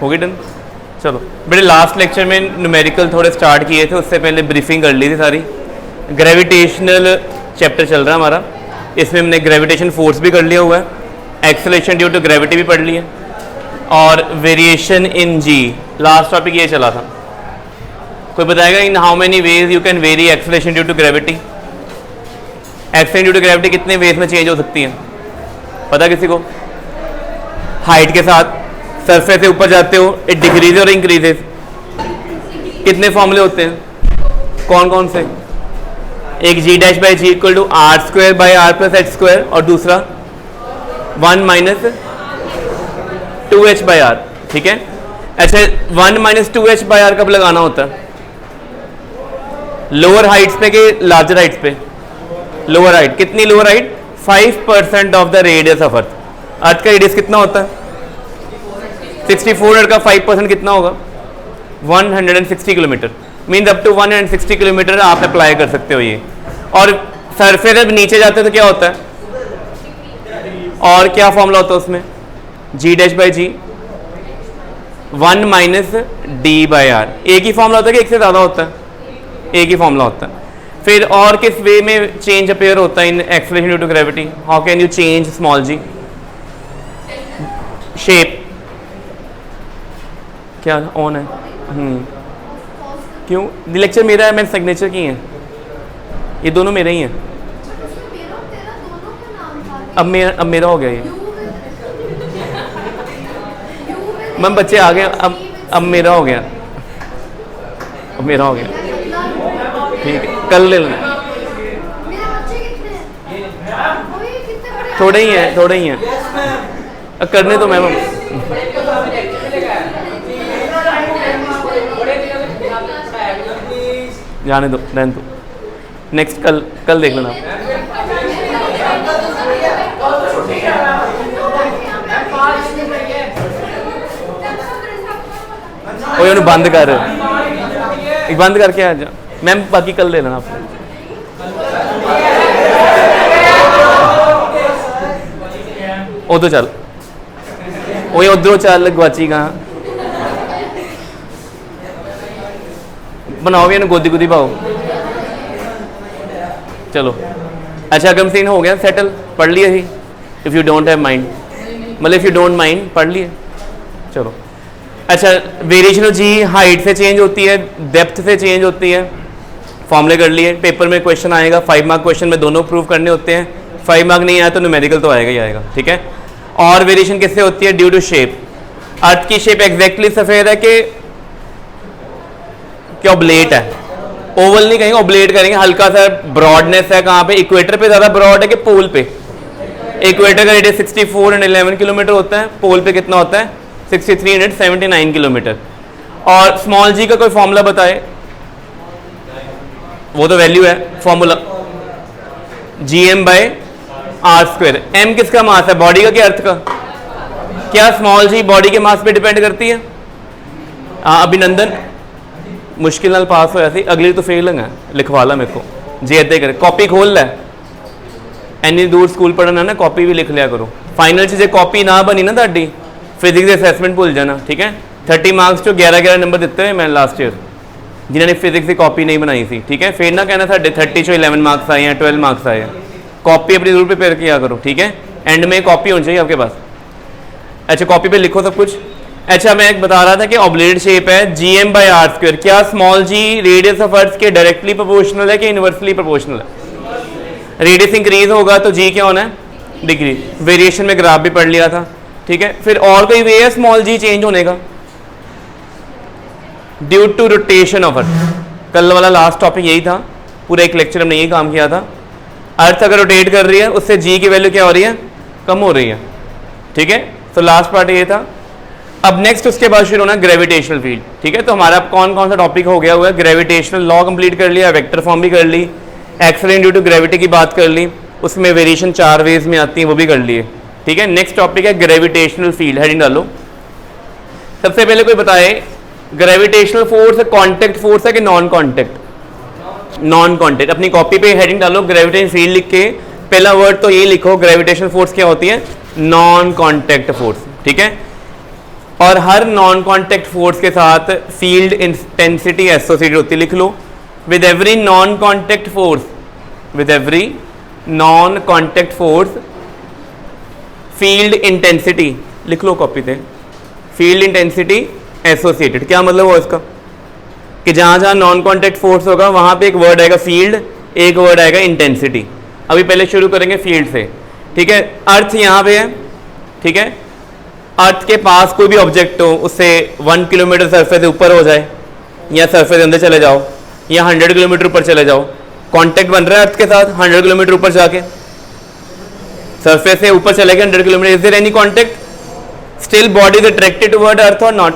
हो गई डन। चलो बेटे लास्ट लेक्चर में न्यूमेरिकल थोड़े स्टार्ट किए थे, उससे पहले ब्रीफिंग कर ली थी सारी। ग्रेविटेशनल चैप्टर चल रहा है हमारा, इसमें हमने ग्रेविटेशन फोर्स भी कर लिया हुआ है, एक्सेलरेशन ड्यू टू ग्रेविटी भी पढ़ ली है, और variation in g last topic ये चला था। कोई बताएगा in how many ways you can vary acceleration due to gravity? Acceleration due to gravity कितने वेज में चेंज हो सकती है, पता किसी को? हाइट के साथ सरफेस से ऊपर जाते हो इट डिक्रीजेज और इंक्रीजेज। कितने फॉर्मूले होते हैं, कौन कौन से? एक g dash by g equal to R square by R plus h square, और दूसरा 1 माइनस 2h बाई आर। ठीक है, अच्छा 1 माइनस 2h बाई आर कब लगाना होता है? लोअर हाइट्स पे कि लार्जर हाइट्स पे? Lower height. कितनी lower height? 5% of the radius of earth. Earth का रेडियस कितना होता है? 6400 का 5% कितना होगा? 160 kilometre. Means up to 160 kilometre आप अप्लाई कर सकते हो ये। और सरफेस जब नीचे जाते हैं तो क्या होता है, और क्या फॉर्मूला होता है उसमें? G dash by g 1 minus d by R. एक ही फॉर्मूला होता है कि एक से ज़्यादा होता है? एक ही फॉर्मूला होता है। फिर और किस वे में चेंज अपेयर होता है in acceleration due to gravity? How can you change small g? Shape क्या ऑन है? क्यों? लेक्चर मेरा है, मैंने सिग्नेचर की है, ये दोनों मेरे ही हैं। अब मेरा हो गया ये। मैम बच्चे आ गए, अब मेरा हो गया, अब मेरा हो गया। ठीक है, कल ले लेना। थोड़े ही हैं, थोड़े ही हैं, करने तो मैम जाने दो, रहने दो, नेक्स्ट कल देख लेना। ओए उन्हें बंद कर, एक बंद करके आ जा मैम, बाकी कल ले लेना आप। उधर चल, ओए उधरों चल, गवाची कहाँ? बनाओ भी गोदी गोदी पाओ। चलो अच्छा, अगम सीन हो गया सेटल, पढ़ लिए थी। If you don't have mind, मतलब इफ़ यू डोंट माइंड पढ़ लिए। चलो अच्छा, वेरिएशन ऑफ जी हाइट से चेंज होती है, डेप्थ से चेंज होती है, फॉर्मूले कर लिए। पेपर में क्वेश्चन आएगा, 5 मार्क क्वेश्चन में दोनों प्रूव करने होते हैं। 5 मार्क नहीं आया तो न्यूमेरिकल तो आएगा ही आएगा। ठीक है, और वेरिएशन किससे होती है? Due to shape. अर्थ की शेप एग्जैक्टली सफ़ेद है कि ऑब्लेट है? ओवल नहीं कहेंगे, ऑब्लेट करेंगे। हल्का सा ब्रॉडनेस है, कहाँ पे? इक्वेटर पे ज़्यादा ब्रॉड है कि पोल पे? इक्वेटर का रेडियस 6411 किलोमीटर होता है, पोल पे कितना होता है? 6379 किलोमीटर। और स्मॉल जी का कोई फॉर्मूला बताए, वो तो वैल्यू है, formula gm by R square. m किसका मास है, बॉडी का कि अर्थ का? क्या स्मॉल जी बॉडी के मास पे डिपेंड करती है? अभिनंदन मुश्किल नाल पास होया सी, अगली तो फेल है, लिखवा ला मेरे को जे इदा करे। कॉपी खोल लै, इन्नी दूर स्कूल पढ़ना ना, कॉपी भी लिख लिया करो। फाइनल च जे कॉपी ना बनी ना ताड़ी, फिजिक्स असैसमेंट भूल जाना। ठीक है, 30 मार्क्स चो 11 नंबर दिते हुए मैं लास्ट ईयर, जिन्होंने फिजिक्स की कॉपी नहीं बनाई थी। ठीक है, फिर ना कहना साढ़े 30 चो 11 मार्क्स आए हैं, 12 मार्क्स आए हैं। कॉपी अपनी जरूर प्रिपेयर किया करो। ठीक है, एंड में कॉपी होनी चाहिए आपके पास। अच्छा, कॉपी पे लिखो सब कुछ। अच्छा, मैं एक बता रहा था कि ऑब्लेट शेप है, gm बाई आर स्क्वायर। क्या small g radius of earth के डायरेक्टली प्रोपोर्शनल है कि इनवर्सली प्रोपोर्शनल है? रेडियस इंक्रीज होगा तो जी क्या होना है? डिक्रीज। वेरिएशन में ग्राफ भी पढ़ लिया था। ठीक है, फिर और कोई वे है स्मॉल जी चेंज होने का? Due to rotation of earth. कल वाला लास्ट टॉपिक यही था, पूरा एक लेक्चर हमने यही काम किया था। अर्थ अगर रोटेट कर रही है उससे जी की वैल्यू क्या हो रही है? कम हो रही है। ठीक है, तो लास्ट पार्ट ये था। अब नेक्स्ट उसके बाद शुरू होना ग्रेविटेशनल फील्ड। ठीक है, तो हमारा कौन कौन सा टॉपिक हो गया हुआ है? ग्रेविटेशनल लॉ कंप्लीट कर लिया, वेक्टर फॉर्म भी कर ली, एक्सेलरेशन ड्यू टू ग्रेविटी की बात कर ली, उसमें वेरिएशन 4 वेज में आती है वो भी कर लिए। ठीक है, नेक्स्ट टॉपिक है ग्रेविटेशनल फील्ड। हेडिंग डालो। सबसे पहले कोई बताए ग्रेविटेशनल फोर्स कॉन्टेक्ट फोर्स है कि नॉन कॉन्टेक्ट? Non contact. अपनी कॉपी पे हेडिंग डालो ग्रेविटेशनल फील्ड लिख के, पहला वर्ड तो ये लिखो ग्रेविटेशनल फोर्स क्या होती है? Non contact force. ठीक है, और हर नॉन कॉन्टेक्ट फोर्स के साथ फील्ड इंटेंसिटी एसोसिएटेड होती है। लिख लो, with every non contact force, with every non contact force field intensity, लिख लो कॉपी पे, फील्ड इंटेंसिटी एसोसिएटेड। क्या मतलब हुआ इसका कि जहां जहां नॉन कॉन्टेक्ट फोर्स होगा वहां पे एक वर्ड आएगा फील्ड, एक वर्ड आएगा इंटेंसिटी। अभी पहले शुरू करेंगे फील्ड से, ठीक है। अर्थ यहाँ पे है, ठीक है। अर्थ के पास कोई भी ऑब्जेक्ट हो, उससे 1 किलोमीटर सरफेस से ऊपर हो जाए या सरफेस अंदर चले जाओ या 100 किलोमीटर ऊपर चले जाओ, कांटेक्ट बन रहा है अर्थ के साथ 100 किलोमीटर ऊपर जाके, सरफेस से ऊपर चले गए 100 kilometre, is there any contact, still body is attracted toward earth और नॉट,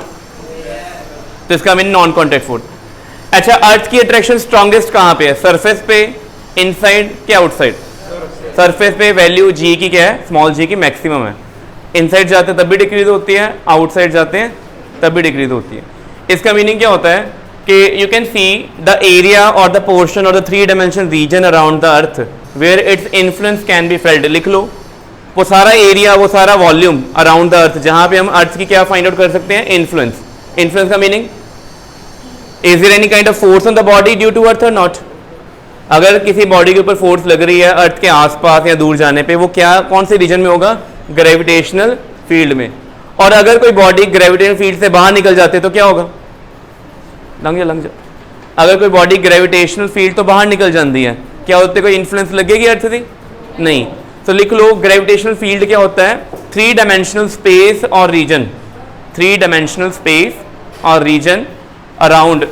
तो इसका मीन नॉन कांटेक्ट फोर्स। अच्छा, अर्थ की अट्रैक्शन स्ट्रॉन्गेस्ट कहाँ पे है, सरफेस पे, इनसाइड क्या आउटसाइड? सरफेस पे वैल्यू जी की क्या है, स्मॉल जी की मैक्सिमम है। इनसाइड जाते हैं तब भी डिक्रीज होती है, आउटसाइड जाते हैं तब भी डिक्रीज होती है। इसका मीनिंग क्या होता है कि you can see the area और द पोर्शन और the 3 dimension region around the earth where its influence can be felt. लिख लो, वो सारा एरिया, वो सारा वॉल्यूम अराउंड द अर्थ जहां पे हम अर्थ की क्या फाइंड आउट कर सकते हैं, इन्फ्लुएंस। इन्फ्लुएंस का meaning, is there any kind of force on the body due to earth और नॉट। अगर किसी बॉडी के ऊपर फोर्स लग रही है अर्थ के आसपास या दूर जाने पे, वो क्या, कौन से रीजन में होगा, ग्रेविटेशनल फील्ड में। और अगर कोई बॉडी ग्रेविटेशनल फील्ड से बाहर निकल जाते तो क्या होगा, लंघ जा। अगर कोई बॉडी ग्रेविटेशनल फील्ड तो बाहर निकल जाती है, क्या होते, कोई इन्फ्लुएंस लगेगी अर्थ से? नहीं। तो लिख लो, ग्रेविटेशनल फील्ड क्या होता है, 3 डायमेंशनल स्पेस और रीजन, 3 डायमेंशनल स्पेस और रीजन अराउंड,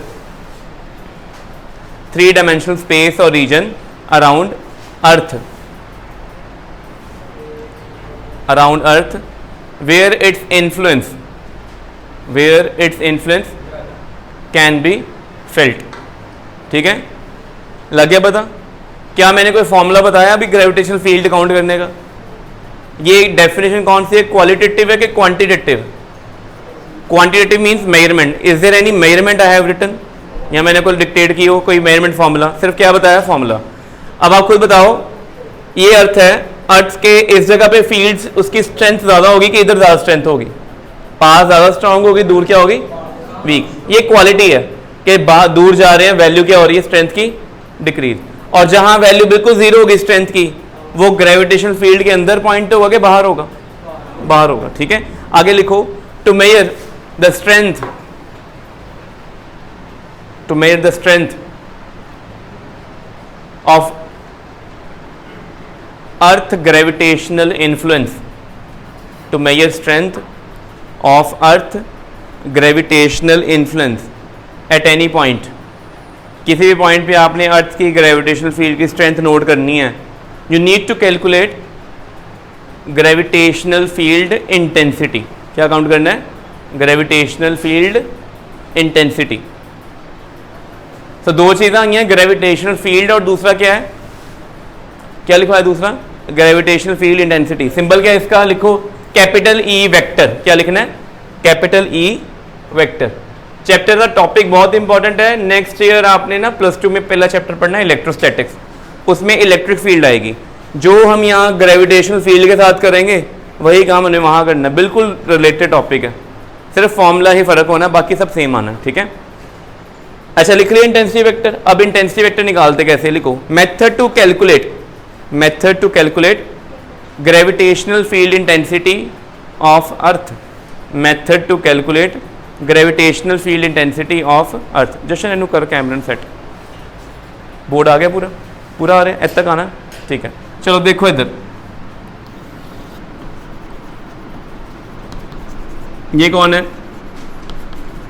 3 डायमेंशनल स्पेस और region around earth, around earth where its influence can be felt। ठीक है, लग गया पता? क्या मैंने कोई फॉर्मूला बताया अभी ग्रेविटेशनल फील्ड काउंट करने का? ये डेफिनेशन कौन सी है, क्वालिटेटिव है कि quantitative? Quantitative means measurement. Is there any measurement I have written, या मैंने कोई डिक्टेट की हो कोई मेजरमेंट फॉर्मूला? सिर्फ क्या बताया, फॉर्मूला। अब आप खुद बताओ, ये अर्थ है, अर्थ के इस जगह पे फील्ड्स, उसकी स्ट्रेंथ ज़्यादा होगी कि इधर ज़्यादा स्ट्रेंथ होगी? पास ज़्यादा स्ट्रांग होगी, दूर क्या होगी, वीक। ये क्वालिटी है कि दूर जा रहे हैं, वैल्यू क्या हो रही है, स्ट्रेंथ की डिक्रीज। और जहां वैल्यू बिल्कुल जीरो होगी स्ट्रेंथ की, वो ग्रेविटेशनल फील्ड के अंदर पॉइंट होगा कि बाहर होगा, बाहर होगा। ठीक है, आगे लिखो, to measure the strength, to measure the strength of earth gravitational influence, to measure strength of earth gravitational influence at any point. किसी भी पॉइंट पे आपने अर्थ की ग्रेविटेशनल फील्ड की स्ट्रेंथ नोट करनी है, you need to calculate gravitational field intensity. क्या count करना है, ग्रेविटेशनल फील्ड इंटेंसिटी। तो दो चीज़ें आई हैं, ग्रेविटेशनल फील्ड और दूसरा क्या है, क्या लिखा है दूसरा, ग्रेविटेशनल फील्ड इंटेंसिटी। सिंबल क्या है इसका, लिखो कैपिटल ई वेक्टर। क्या लिखना है, कैपिटल ई वेक्टर। चैप्टर का टॉपिक बहुत इंपॉर्टेंट है, नेक्स्ट ईयर आपने ना +2 में पहला चैप्टर पढ़ना है इलेक्ट्रोस्टैटिक्स, उसमें इलेक्ट्रिक फील्ड आएगी। जो हम यहाँ ग्रेविटेशनल फील्ड के साथ करेंगे वही काम हमें वहाँ करना है, बिल्कुल रिलेटेड टॉपिक है, सिर्फ फॉर्मूला ही फर्क होना, बाकी सब सेम आना। ठीक है, अच्छा लिख लिया इंटेंसिटी वेक्टर। अब इंटेंसिटी वेक्टर निकालते कैसे, लिखो method to calculate, method to calculate gravitational field intensity of earth, method to calculate gravitational field intensity of earth. जशन एनु कर कैमरन सेट, बोर्ड आ गया पूरा, पूरा आ रहा है, तक आना, ठीक है। चलो देखो इधर, ये कौन है,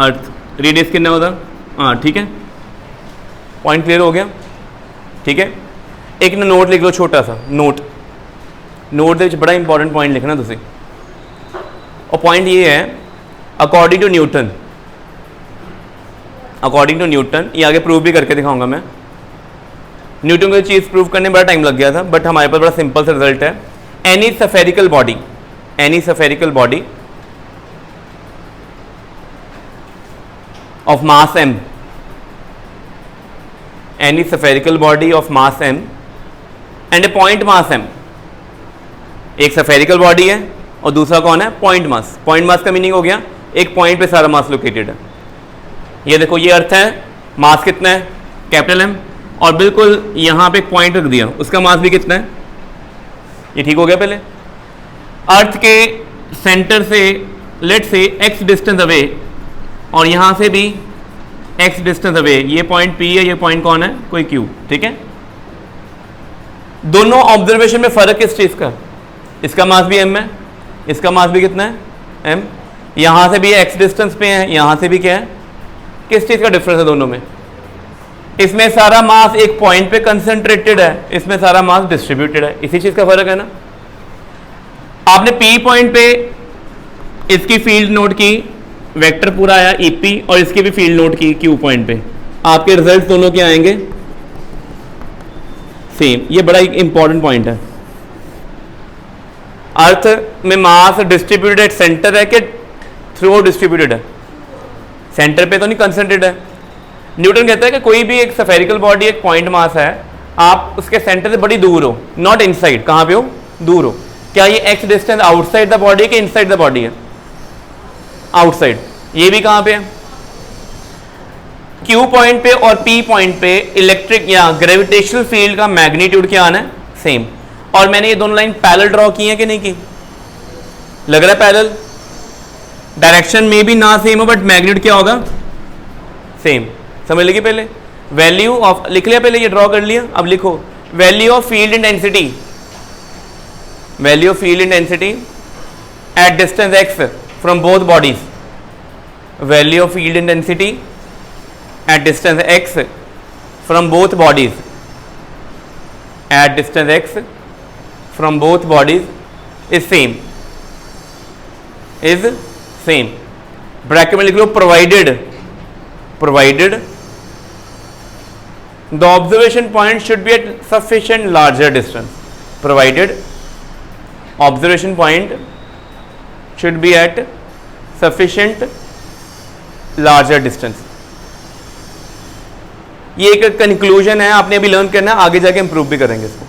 अर्थ, रेडियस कितना होता, हाँ ठीक है, पॉइंट क्लियर हो गया। ठीक है, एक ना नोट लिख लो, छोटा सा नोट, नोट दे बड़ा इंपॉर्टेंट पॉइंट लिखना तुसी, और पॉइंट ये है according to Newton, according to Newton, ये आगे प्रूव भी करके दिखाऊंगा मैं। न्यूटन को चीज़ प्रूव करने में बड़ा टाइम लग गया था, बट हमारे पास बड़ा सिंपल सा रिजल्ट है। Any spherical body, any spherical body of mass m, any spherical body of mass m and a point mass m, एक spherical body है और दूसरा कौन है, point mass। point mass का मीनिंग हो गया एक पॉइंट पे सारा मास लोकेटेड है। ये देखो ये अर्थ है, मास कितना है कैपिटल एम, और बिल्कुल यहाँ पे एक पॉइंट रख दिया, उसका मास भी कितना है, ये ठीक हो गया। पहले अर्थ के सेंटर से लेट से x डिस्टेंस अवे, और यहाँ से भी x डिस्टेंस अवे, ये पॉइंट P है, ये पॉइंट कौन है, कोई Q, ठीक है। दोनों ऑब्जर्वेशन में फर्क किस चीज़ का, इसका मास भी m है, इसका मास भी कितना है m, यहाँ से भी x डिस्टेंस पे है, यहाँ से भी क्या है, किस चीज़ का डिफरेंस है दोनों में, इसमें सारा मास एक पॉइंट पे कंसंट्रेटेड है, इसमें सारा मास डिस्ट्रीब्यूटेड है, इसी चीज़ का फर्क है ना। आपने P पॉइंट पे इसकी फील्ड नोट की, वेक्टर पूरा आया EP, और इसकी भी फील्ड नोट की Q पॉइंट पे, आपके रिजल्ट दोनों के आएंगे सेम। ये बड़ा इंपॉर्टेंट पॉइंट है। अर्थ में मास डिस्ट्रीब्यूटेड एट सेंटर है कि थ्रू डिस्ट्रीब्यूटेड है, सेंटर पे तो नहीं कंसंट्रेटेड है। न्यूटन कहता है कि कोई भी एक स्फेरिकल बॉडी एक पॉइंट मास है, आप उसके सेंटर से बड़ी दूर हो, नॉट इनसाइड, कहाँ पे हो, दूर हो। क्या ये x distance outside the body है कि इनसाइड द बॉडी है, आउटसाइड। ये भी कहाँ पे है, Q पॉइंट पे और P पॉइंट पे इलेक्ट्रिक या ग्रेविटेशनल फील्ड का मैग्नीट्यूड क्या आना है, सेम। और मैंने ये दोनों लाइन पैरेलल ड्रॉ की है कि नहीं की, लग रहा है पैरेलल, डायरेक्शन में भी ना सेम हो बट मैग्नीट्यूड क्या होगा, सेम। समझ लेगी। पहले वैल्यू ऑफ लिख लिया, पहले ये ड्रॉ कर लिया, अब लिखो value of field intensity, value of field intensity at distance x from both bodies, value of field intensity at distance x from both bodies, at distance x from both bodies is same, is same. Bracket में लिख लो provided, provided the observation point should be at sufficient larger distance, provided observation point should be at sufficient larger distance। ये एक conclusion है, आपने अभी learn करना है, आगे जाके इंप्रूव भी करेंगे इसको।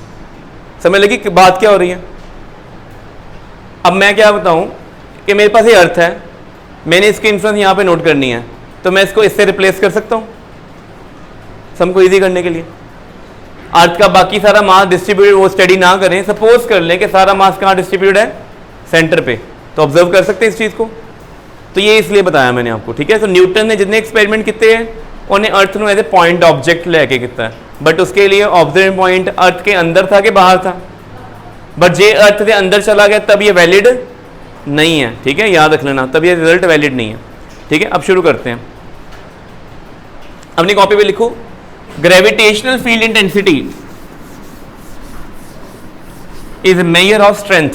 समझ लगी कि बात क्या हो रही है। अब मैं क्या बताऊं कि मेरे पास ये अर्थ है, मैंने इसकी इन्फ्लुएंस यहाँ पे नोट करनी है, तो मैं इसको इससे रिप्लेस कर सकता हूँ सम को इजी करने के लिए। अर्थ का बाकी सारा मास डिस्ट्रीब्यूटेड वो स्टडी ना करें, सपोज कर लें कि सारा मास कहाँ डिस्ट्रीब्यूटेड है, सेंटर पे, तो ऑब्जर्व कर सकते हैं इस चीज़ को। तो ये इसलिए बताया मैंने आपको, ठीक है। तो न्यूटन ने जितने एक्सपेरिमेंट किए हैं उन्हें अर्थ में एज ए पॉइंट ऑब्जेक्ट लेके किया है, बट उसके लिए ऑब्जर्व पॉइंट अर्थ के अंदर था कि बाहर था, बट जे अर्थ के अंदर चला गया तब ये वैलिड नहीं है, ठीक है, याद रख लेना, तब ये रिजल्ट वैलिड नहीं है, ठीक है। अब शुरू करते हैं, अपनी कॉपी पे लिखो gravitational field intensity is measure of strength,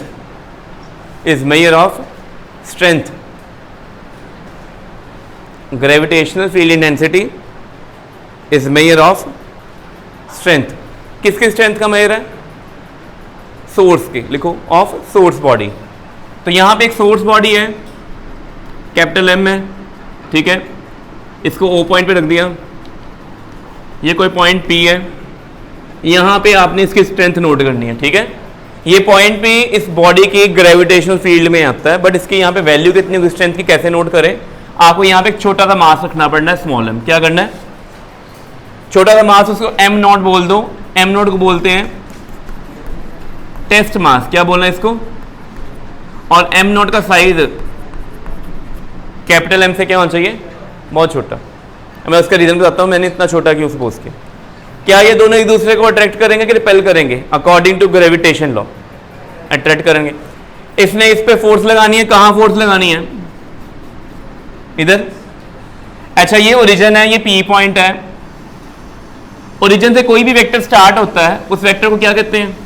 is measure of strength. Gravitational field intensity is measure of strength. किसकी स्ट्रेंथ का मेजर है, सोर्स की, लिखो ऑफ सोर्स बॉडी। तो यहां पे एक सोर्स बॉडी है, कैपिटल M है, ठीक है, इसको O पॉइंट पे रख दिया, ये कोई पॉइंट P है, यहाँ पे आपने इसकी स्ट्रेंथ नोट करनी है, ठीक है। ये पॉइंट P इस बॉडी की ग्रेविटेशनल फील्ड में आता है, बट इसकी यहाँ पे वैल्यू कितनी होगी स्ट्रेंथ की, कैसे नोट करें, आपको यहाँ पे एक छोटा सा मास रखना पड़ना है, स्मॉल m। क्या करना है, छोटा सा मास, उसको m नॉट बोल दो, m नॉट को बोलते हैं टेस्ट मास, क्या बोलना है इसको, और m नॉट का साइज कैपिटल M से क्या होना चाहिए, बहुत छोटा। मैं उसका रीजन बताता हूँ मैंने इतना छोटा क्यों सपोज किया। क्या ये दोनों एक दूसरे को अट्रैक्ट करेंगे कि रिपेल करेंगे, according to gravitation law attract करेंगे। इसने इस पे फोर्स लगानी है, कहाँ फोर्स लगानी है, इधर। अच्छा ये ओरिजिन है, ये P पॉइंट है, ओरिजिन से कोई भी वेक्टर स्टार्ट होता है, उस वेक्टर को क्या कहते हैं,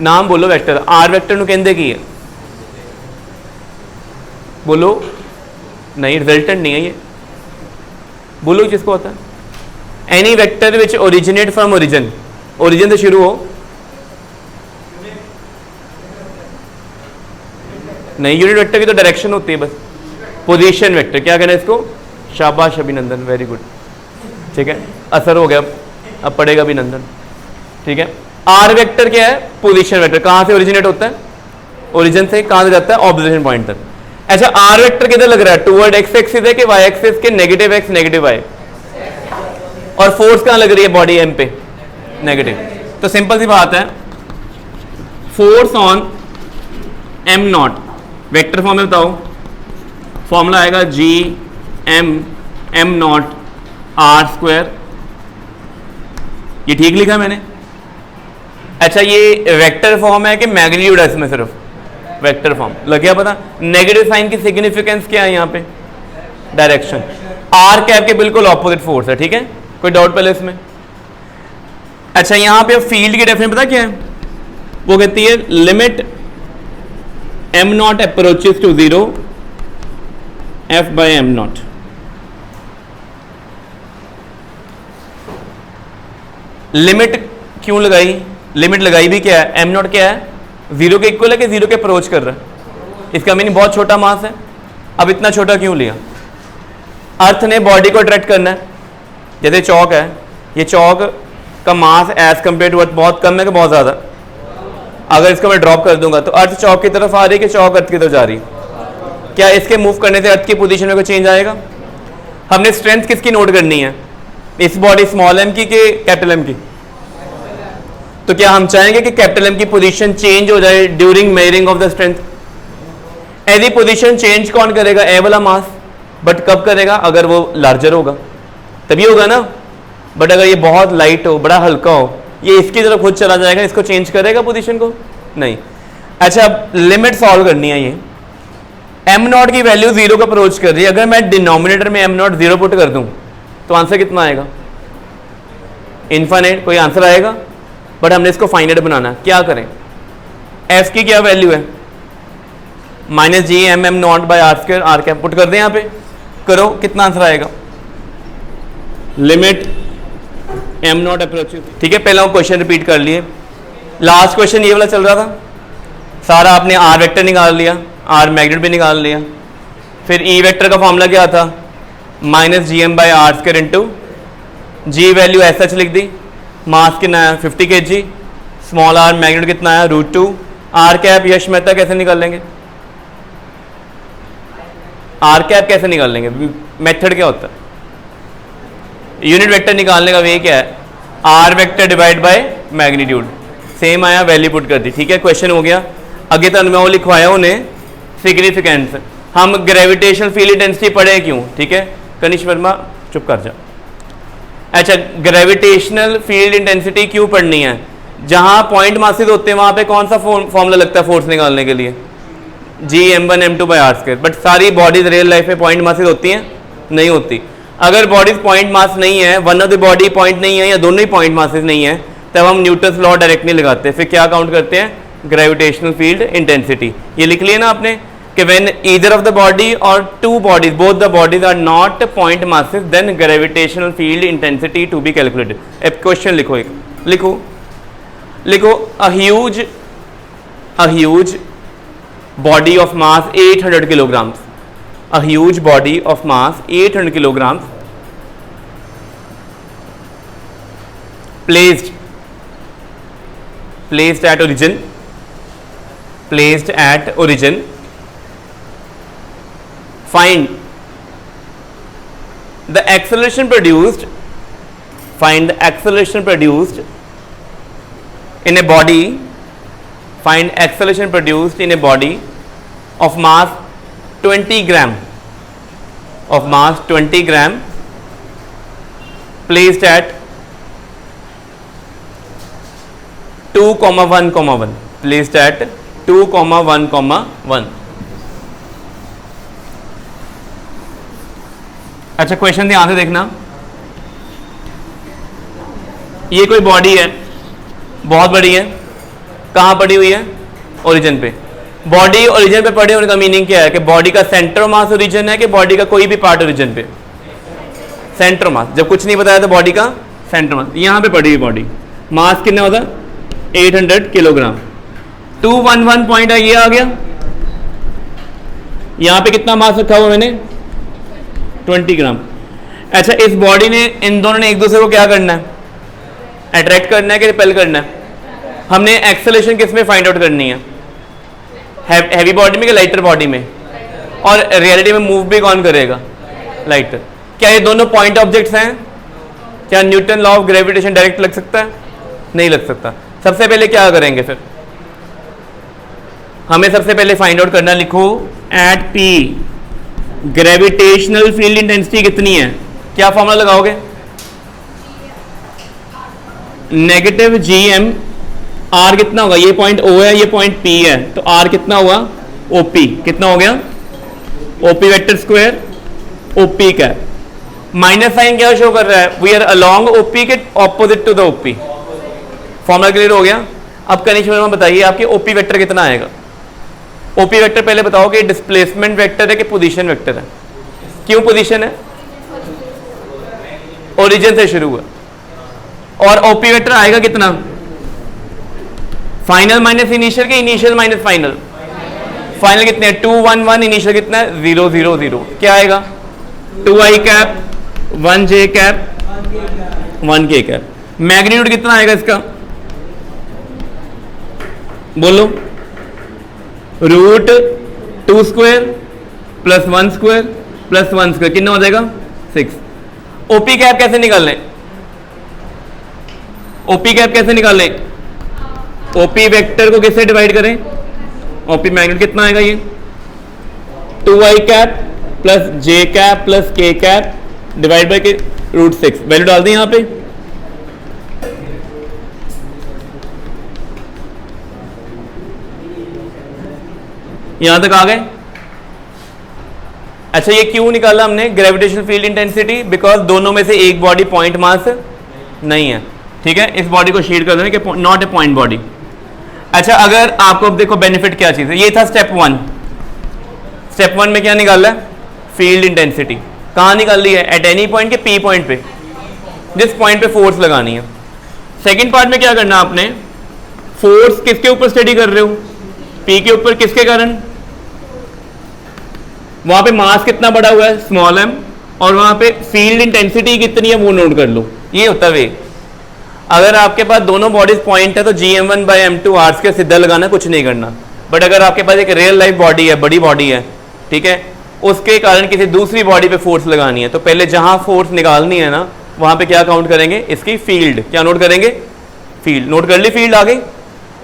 नाम बोलो वेक्टर, R वेक्टर नु कहते की है, बोलो, नहीं रिजल्टेंट नहीं है ये, बोलो किसको होता है, any vector which originate from origin, origin से शुरू हो, नहीं यूनिट वेक्टर की तो डायरेक्शन होती है बस, पोजीशन वेक्टर, क्या कहना है इसको, शाबाश अभिनंदन, वेरी गुड, ठीक है, असर हो गया, अब पढ़ेगा अभिनंदन, ठीक है। आर वेक्टर क्या है, पोजीशन वेक्टर, कहां से ओरिजिनेट होता है, ओरिजिन से कहां से जाता है, ऑब्जर्वेशन पॉइंट तक। अच्छा आर वेक्टर किधर लग रहा है, टूवर्ड एक्स एक्सिस है कि वाई एक्सिस के, नेगेटिव एक्स नेगेटिव वाई, और फोर्स कहां लग रही है बॉडी एम पे, नेगेटिव। तो सिंपल सी बात है, force on M nought vector form में बताओ, फॉर्मूला आएगा G M nought R square, ये ठीक लिखा मैंने। अच्छा ये वेक्टर फॉर्म है कि मैग्नीट्यूड है इसमें, सिर्फ वेक्टर फॉर्म लग गया पता। नेगेटिव साइन की सिग्निफिकेंस क्या है यहाँ पे, डायरेक्शन, आर कैप के बिल्कुल ऑपोजिट फोर्स है, ठीक है, कोई डाउट पहले इसमें। अच्छा यहाँ पे फील्ड की डेफिनेशन पता क्या है, वो कहती है limit M nought approaches to 0 F by M nought. Limit क्यों लगाई, लिमिट लगाई भी क्या है, एम नॉट क्या है, 0 के इक्वल है कि 0 के अप्रोच कर रहा है, इसका मीनिंग बहुत छोटा मास है। अब इतना छोटा क्यों लिया, अर्थ ने बॉडी को अट्रैक्ट करना है, जैसे चौक है, ये चौक का mass as compare to earth बहुत कम है कि बहुत ज़्यादा, अगर इसको मैं ड्रॉप कर दूंगा तो अर्थ चौक की तरफ आ रही है कि चौक अर्थ की तरफ जा रही है, क्या इसके मूव करने से अर्थ की पोजीशन में कोई चेंज आएगा। हमने स्ट्रेंथ किसकी नोट करनी है, इस बॉडी स्मॉल एम की कि कैपिटल एम की, तो क्या हम चाहेंगे कि कैपिटल एम की पोजीशन चेंज हो जाए during measuring of the strength. यदि पोजीशन चेंज कौन करेगा, ए वाला मास, बट कब करेगा, अगर वो लार्जर होगा तभी होगा ना, बट अगर ये बहुत लाइट हो, बड़ा हल्का हो, ये इसकी तरफ खुद चला जाएगा, इसको चेंज करेगा पोजीशन को, नहीं। अच्छा अब लिमिट सॉल्व करनी है, ये एम नॉट की वैल्यू 0 का अप्रोच कर रही है, अगर मैं डिनोमिनेटर में एम नॉट 0 पुट कर दूं तो आंसर कितना आएगा, इनफाइनाइट कोई आंसर आएगा, बट हमने इसको फाइनाइट बनाना है, क्या करें, एफ की क्या वैल्यू है, minus G M M nought by R square, R cap put कर दें यहाँ पे, करो कितना आंसर आएगा, लिमिट एम नॉट अप्रोच, ठीक है। पहला क्वेश्चन रिपीट कर लिए, लास्ट क्वेश्चन ये वाला चल रहा था, सारा आपने आर वेक्टर निकाल लिया, आर मैग्नेट भी निकाल लिया, फिर ई वेक्टर का फॉर्मूला क्या था, minus G M by R square into g value S H लिख दी, मास कितना है 50 kg, स्मॉल आर मैग्नेट कितना है √2, आर कैप यश मेहता कैसे निकाल लेंगे, आर कैप कैसे निकाल लेंगे, मेथड क्या होता है, यूनिट वेक्टर निकालने का वे क्या है, R vector divide by magnitude, same आया वैल्यू पुट कर दी, ठीक है, क्वेश्चन हो गया। आगे तो मैं वो लिखवाया उन्हें सिग्निफिकेंस, हम ग्रेविटेशनल फील्ड इंटेंसिटी पढ़े क्यों, ठीक है, कनिष्क वर्मा चुप कर जा। अच्छा ग्रेविटेशनल फील्ड इंटेंसिटी क्यों पढ़नी है, जहां पॉइंट मासेस होते हैं वहां पे कौन सा फॉर्मूला लगता है फोर्स निकालने के लिए, G m1 m2 by R square, but सारी बॉडीज रियल लाइफ में पॉइंट मासेस होती हैं, नहीं होती। अगर बॉडीज पॉइंट मास नहीं है, one of the body point नहीं है या दोनों ही पॉइंट मासेस नहीं है, तब हम न्यूटन्स लॉ डायरेक्ट नहीं लगाते, फिर क्या काउंट करते हैं, ग्रेविटेशनल फील्ड इंटेंसिटी। ये लिख लिया ना आपने कि when either of the body or two bodies, both the bodies are not point masses, then gravitational field intensity to be calculated. अब क्वेश्चन लिखो, एक लिखो लिखो, a huge body of mass 800 kilograms, a huge body of mass 800 kilograms placed at origin, find the acceleration produced in a body, find acceleration produced in a body of mass 20 gram, placed at 2,1,1, placed at 2,1,1। अच्छा question ध्यान से देखना, ये कोई body है बहुत बड़ी है, कहाँ पड़ी हुई है, ओरिजिन पे। बॉडी ओरिजिन पे पड़े होने का मीनिंग क्या है कि बॉडी का सेंटर मास ओरिजिन है कि बॉडी का कोई भी पार्ट ओरिजिन पे, सेंटर मास। जब कुछ नहीं बताया तो बॉडी का सेंटर मास, यहाँ पे पड़ी हुई बॉडी, मास कितना होता, 800 किलोग्राम, 211 पॉइंट ये आ गया, यहाँ पे कितना मास रखा हुआ मैंने, 20 ग्राम। अच्छा इस बॉडी ने, इन दोनों ने एक दूसरे को क्या करना है, अट्रैक्ट करना है कि रिपेल करना है। हमने एक्सेलरेशन किस में फाइंड आउट करनी है, हैवी बॉडी में कि लाइटर बॉडी में, और रियलिटी में मूव भी कौन करेगा? लाइट। क्या ये दोनों पॉइंट ऑब्जेक्ट्स हैं? क्या Newton law of gravitation direct लग सकता है? नहीं लग सकता। सबसे पहले क्या करेंगे फिर? हमें सबसे पहले फाइंड आउट करना, लिखो at P gravitational field intensity कितनी है? क्या फॉर्मूला लगाओगे? नेगेटिव जी एम, आर कितना होगा? ये पॉइंट ओ है, ये पॉइंट पी है, तो आर कितना हुआ? ओपी। कितना हो गया? ओपी वेक्टर स्क्वायर ओपी का। माइनस साइन क्या शो कर रहा है? वी आर अलोंग ओपी के opposite to the OP. Formula clear हो गया? अब कनिष्क वर्मा बताइए आपके ओपी वेक्टर कितना आएगा? ओपी वेक्टर पहले बताओ कि डिस्प्लेसमेंट वेक्टर है कि पोजीशन वेक्टर है? क्यों पोजीशन है? ओरिजिन से शुरू हुआ। और ओपी वेक्टर आएगा कितना? फाइनल माइनस इनिशियल के इनिशियल माइनस फाइनल? फाइनल कितने हैं? 2 1 1, इनिशियल कितना है? 0 0 0। क्या आएगा? 2i cap 1j cap 1k cap. Magnitude कितना आएगा इसका? बोलो। √2 square plus 1 square plus 1 square कितना हो जाएगा? 6। ओपी कैप कैसे निकाल लें? ओपी कैप कैसे निकाल लें? ओपी वेक्टर को किससे डिवाइड करें? ओपी मैग्नीट्यूड कितना आएगा? ये 2i cap plus j cap plus k cap divide by के √6। वैल्यू डाल दी यहां पे। यहां तक आ गए? अच्छा, ये क्यों निकाला हमने ग्रेविटेशनल फील्ड इंटेंसिटी? बिकॉज दोनों में से एक बॉडी पॉइंट मास नहीं है। ठीक है, इस बॉडी को शेड कर देंगे कि नॉट ए पॉइंट बॉडी। अच्छा, अगर आपको देखो बेनिफिट क्या चीज है, ये था स्टेप 1। स्टेप 1 में क्या निकाला है? Field intensity. कहां निकाल ली है? एट एनी पॉइंट के पी पॉइंट पे, जिस पॉइंट पे फोर्स लगानी है। सेकंड पार्ट में क्या करना आपने? फोर्स किसके ऊपर स्टडी कर रहे हो? पी के ऊपर। किसके कारण? वहां पे मास कितना बढ़ा हुआ है? Small M. और वहां पे फील्ड इंटेंसिटी कितनी है वो नोट कर लो। ये होता है वे। अगर आपके पास दोनों बॉडीज पॉइंट है तो GM1/m2 आर्स के सीधा लगाना, कुछ नहीं करना। बट अगर आपके पास एक रियल लाइफ बॉडी है, बड़ी बॉडी है, ठीक है, उसके कारण किसी दूसरी बॉडी पे फोर्स लगानी है, तो पहले जहां फोर्स निकालनी है ना, वहां पे क्या काउंट करेंगे? इसकी फील्ड। क्या नोट करेंगे? फील्ड। नोट कर ली फील्ड आ गई।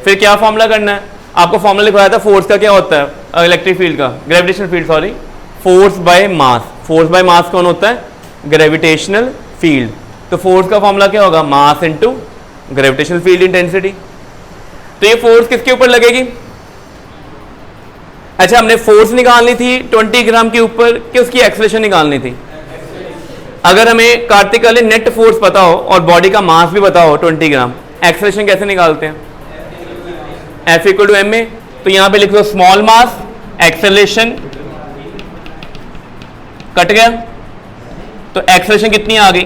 फिर क्या फॉर्मूला करना है? आपको फॉर्मूला लिखवाया था फोर्स का। क्या होता है? इलेक्ट्रिक फील्ड का, gravitational field, sorry, force by mass. Force by mass कौन होता है? Gravitational field. तो फोर्स का फॉर्मूला क्या होगा? Mass into gravitational field intensity. तो ये फोर्स किसके ऊपर लगेगी? अच्छा, हमने फोर्स निकालनी थी 20 ग्राम के ऊपर कि उसकी एक्सेलरेशन निकालनी थी? अगर हमें कार्तिक वाले नेट फोर्स पता हो और बॉडी का मास भी पता हो 20 ग्राम, एक्सेलरेशन कैसे निकालते हैं? F = ma। तो यहां पे लिख दो स्मॉल मास एक्सेलरेशन, कट गया, तो एक्सेलरेशन कितनी आ गई?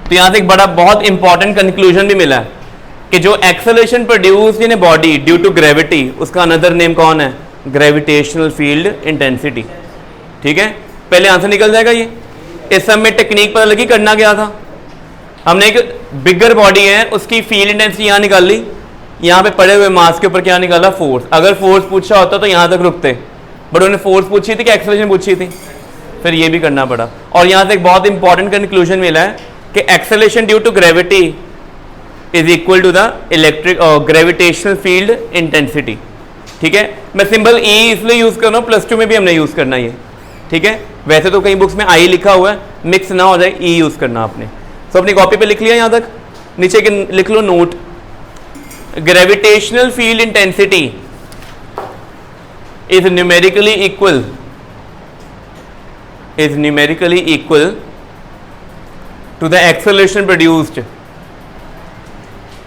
तो यहां से एक बड़ा बहुत इंपॉर्टेंट कंक्लूजन भी मिला है कि जो acceleration produce in a body due to gravity, उसका अनदर नेम कौन है? Gravitational field intensity. ठीक है, पहले आंसर निकल जाएगा ये। इस सब में टेक्निक पता लगी करना क्या था? हमने एक बिगर बॉडी है, उसकी फील्ड इंटेंसिटी यहां निकाल ली, यहां पे पड़े हुए मास के ऊपर क्या निकाला? फोर्स। अगर फोर्स पूछा होता तो यहां तक रुकते, बट उन्होंने फोर्स पूछी थी कि एक्सेलरेशन पूछी थी, फिर ये भी करना पड़ा। और यहां से एक बहुत इंपॉर्टेंट कंक्लूजन मिला है कि acceleration due to gravity is equal to the electric gravitational field intensity. ठीक है, मैं सिंबल ई इसलिए यूज कर रहा हूं, +2 में भी हमने यूज करना ये। ठीक है, वैसे तो कई बुक्स में आई लिखा हुआ है, मिक्स ना हो जाए, ई यूज करना आपने। तो अपनी कॉपी पे लिख लिया, यहां तक नीचे के लिख लो note. Gravitational field intensity is numerically equal to the acceleration produced,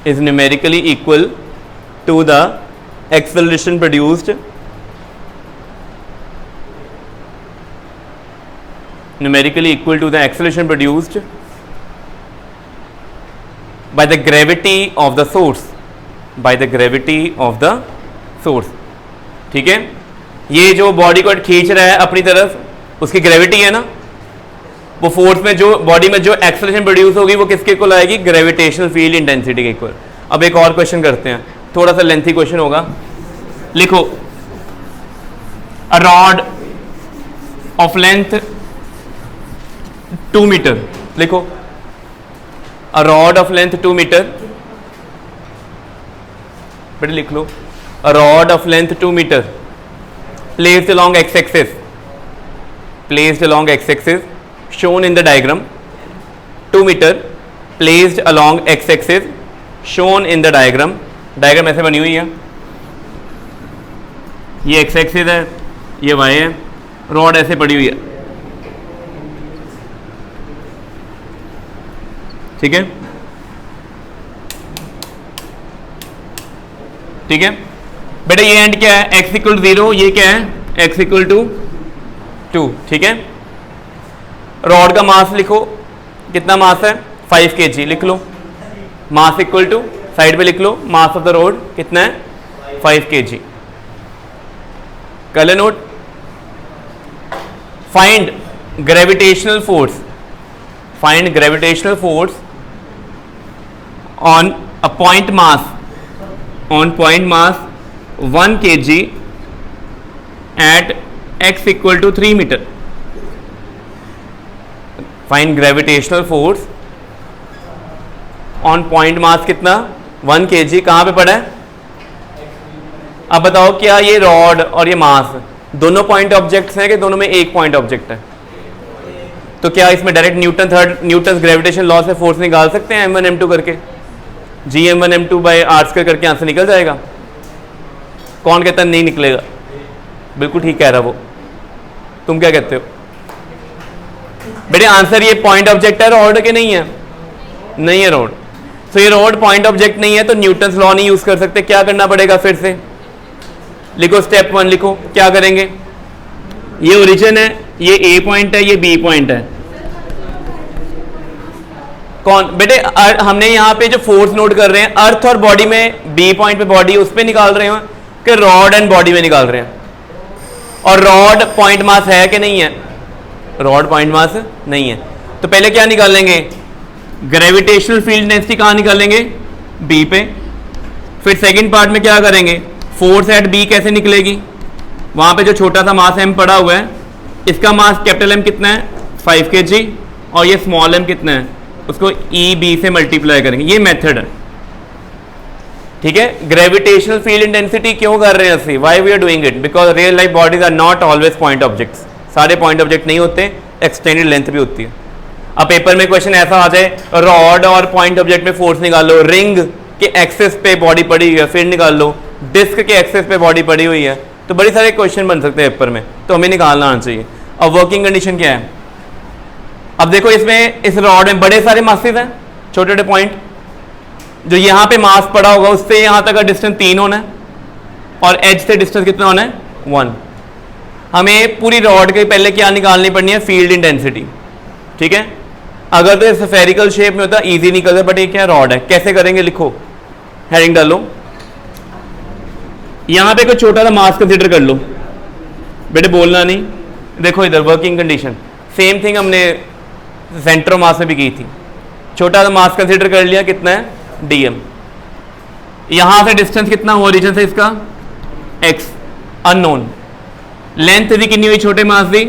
is numerically equal to the acceleration produced by the gravity of the source, ठीक है। ये जो बॉडी को खींच रहा है अपनी तरफ, उसकी ग्रेविटी है ना, वो फोर्स में जो बॉडी में जो एक्सेलरेशन प्रोड्यूस होगी वो किसके इक्वल आएगी? ग्रेविटेशनल फील्ड इंटेंसिटी के इक्वल। अब एक और क्वेश्चन करते हैं, थोड़ा सा लेंथी क्वेश्चन होगा। लिखो a rod of length 2 metre, लिखो a rod of length 2 metre, बेटे लिख लो a rod of length 2 metre placed along x-axis, placed along x-axis shown in the diagram, 2 metre placed along x-axis shown in the diagram, diagram ऐसे बनी हुई है, ये x-axis है, ये y है, रॉड ऐसे पड़ी हुई है, ठीक है, ठीक है बेटा। ये एंड क्या है, x इक्वल 0, ये क्या है, x इक्वल टू 2, ठीक है। रॉड का मास लिखो, कितना मास है, 5 kg, लिख लो। मास इक्वल टू, साइड पे लिख लो, मास ऑफ द रॉड कितना है, 5 kg। कर ले note. Find gravitational force, find gravitational force on a point mass, on point mass 1 kg at x equal to 3 metre. Find gravitational force on point mass कितना, 1 kg, कहां पे पड़ा है। अब बताओ क्या ये रॉड और ये मास दोनों पॉइंट ऑब्जेक्ट्स हैं कि दोनों में एक पॉइंट ऑब्जेक्ट है। तो क्या इसमें डायरेक्ट न्यूटन ग्रेविटेशन लॉ से फोर्स निकाल सकते हैं m1 m2 करके, gm1 m2 बाई r² करके आंसर निकल जाएगा। कौन कहता है नहीं निकलेगा, बिल्कुल ठीक कह रहा वो, तुम क्या कहते हो बेटे। आंसर ये पॉइंट ऑब्जेक्ट है रॉड के, नहीं है, नहीं है रॉड। तो ये रॉड पॉइंट ऑब्जेक्ट नहीं है तो न्यूटन्स लॉ नहीं यूज कर सकते। क्या करना पड़ेगा, फिर से लिखो, स्टेप 1 लिखो, क्या करेंगे। ये ओरिजिन है, ये ए पॉइंट है, ये बी पॉइंट है। कौन बेटे, हमने यहाँ पे जो फोर्स नोट कर रहे हैं अर्थ और बॉडी में, बी पॉइंट पे बॉडी उस पे निकाल रहे हैं कि रॉड एंड बॉडी में निकाल रहे हैं। और रॉड पॉइंट मास है कि नहीं है, रॉड पॉइंट मास नहीं है। तो पहले क्या निकालेंगे, ग्रेविटेशनल फील्ड डेंसिटी कहाँ निकालेंगे, बी पे। फिर सेकंड पार्ट में क्या करेंगे, फोर्स एट बी कैसे निकलेगी। वहाँ पे जो छोटा सा मास m पड़ा हुआ है, इसका मास कैपिटल M कितना है, 5 kg, और ये स्मॉल m कितना है, उसको EB से मल्टीप्लाई करेंगे। ये मेथड है, ठीक है। ग्रेविटेशनल फील्ड इंटेंसिटी क्यों कर रहे हैं ਅਸੀਂ, why we are doing it, because real life bodies are not always point objects. सारे पॉइंट ऑब्जेक्ट नहीं होते, एक्सटेंडेड लेंथ भी होती है। अब पेपर में क्वेश्चन ऐसा आ जाए, रॉड और पॉइंट ऑब्जेक्ट में फोर्स निकालो, रिंग के एक्सेस पे बॉडी पड़ी हुई है, फिर निकाल लो, डिस्क के एक्सेस पे बॉडी पड़ी हुई है, तो बड़ी सारे क्वेश्चन बन सकते हैं पेपर में, तो हमें निकालना आना चाहिए। अब वर्किंग कंडीशन क्या है, अब देखो इसमें, इस रॉड में बड़े सारे मासेस हैं, छोटे छोटे पॉइंट, जो यहाँ पे मास पड़ा होगा उससे यहाँ तक का डिस्टेंस 3 होना है, और एज से डिस्टेंस कितना होना है, 1। हमें पूरी रॉड के पहले क्या निकालनी पड़नी है, फील्ड इंटेंसिटी, ठीक है। अगर तो स्फेरिकल शेप में होता इजी निकलता, बट ये क्या रॉड है, कैसे करेंगे, लिखो, हेडिंग डालो। यहाँ पे कोई छोटा सा मास कंसिडर कर लो, बेटे बोलना नहीं। देखो इधर वर्किंग कंडीशन, सेम थिंग हमने सेंटर ऑफ मास में भी की थी। छोटा सा मास कंसिडर कर लिया, कितना है, dm। यहाँ से डिस्टेंस कितना हुआ ओरिजिन से इसका, x, अननोन। लेंथ भी कितनी हुई छोटे मास दी,